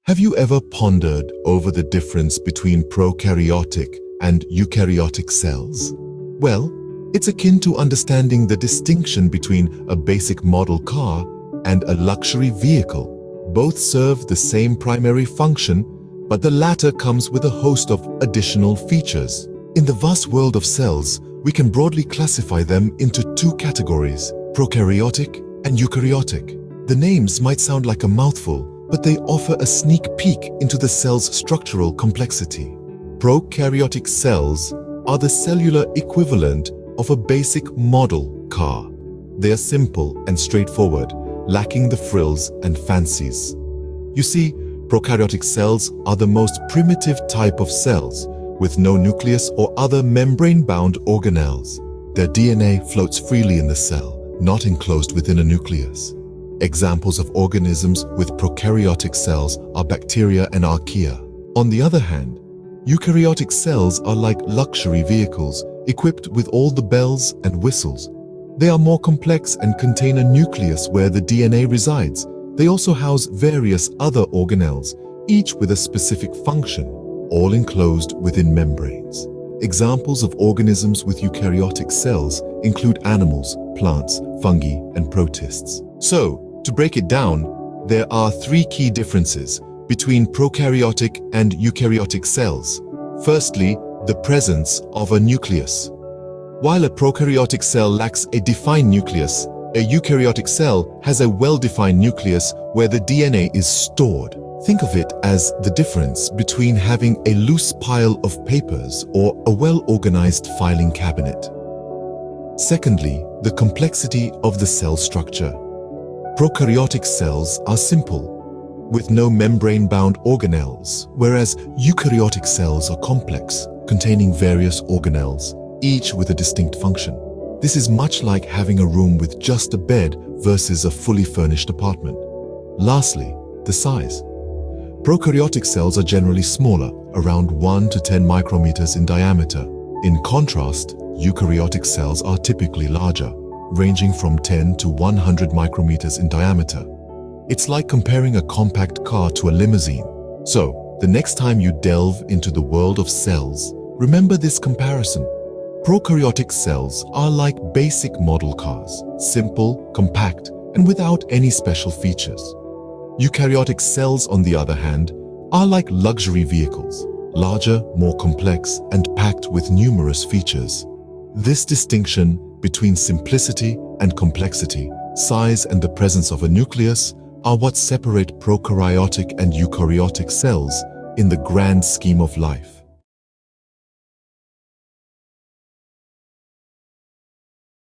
Have you ever pondered over the difference between prokaryotic and eukaryotic cells? Well, it's akin to understanding the distinction between a basic model car and a luxury vehicle. Both serve the same primary function, but the latter comes with a host of additional features. In the vast world of cells, we can broadly classify them into two categories: prokaryotic and eukaryotic. The names might sound like a mouthful, but they offer a sneak peek into the cell's structural complexity. Prokaryotic cells are the cellular equivalent of a basic model car. They are simple and straightforward, lacking the frills and fancies. You see, prokaryotic cells are the most primitive type of cells, with no nucleus or other membrane-bound organelles. Their DNA floats freely in the cell, not enclosed within a nucleus. Examples of organisms with prokaryotic cells are bacteria and archaea. On the other hand, eukaryotic cells are like luxury vehicles, equipped with all the bells and whistles. They are more complex and contain a nucleus where the DNA resides. They also house various other organelles, each with a specific function, all enclosed within membranes. Examples of organisms with eukaryotic cells include animals, plants, fungi, and protists. So, to break it down, there are three key differences between prokaryotic and eukaryotic cells. Firstly, the presence of a nucleus. While a prokaryotic cell lacks a defined nucleus, a eukaryotic cell has a well-defined nucleus where the DNA is stored. Think of it as the difference between having a loose pile of papers or a well-organized filing cabinet. Secondly, the complexity of the cell structure. Prokaryotic cells are simple, with no membrane-bound organelles, whereas eukaryotic cells are complex, containing various organelles, each with a distinct function. This is much like having a room with just a bed versus a fully furnished apartment. Lastly, the size. Prokaryotic cells are generally smaller, around 1 to 10 micrometers in diameter. In contrast, eukaryotic cells are typically larger, ranging from 10 to 100 micrometers in diameter. It's like comparing a compact car to a limousine. So, the next time you delve into the world of cells, remember this comparison. Prokaryotic cells are like basic model cars, simple, compact, and without any special features. Eukaryotic cells, on the other hand, are like luxury vehicles, larger, more complex, and packed with numerous features. This distinction between simplicity and complexity, size and the presence of a nucleus are what separate prokaryotic and eukaryotic cells in the grand scheme of life.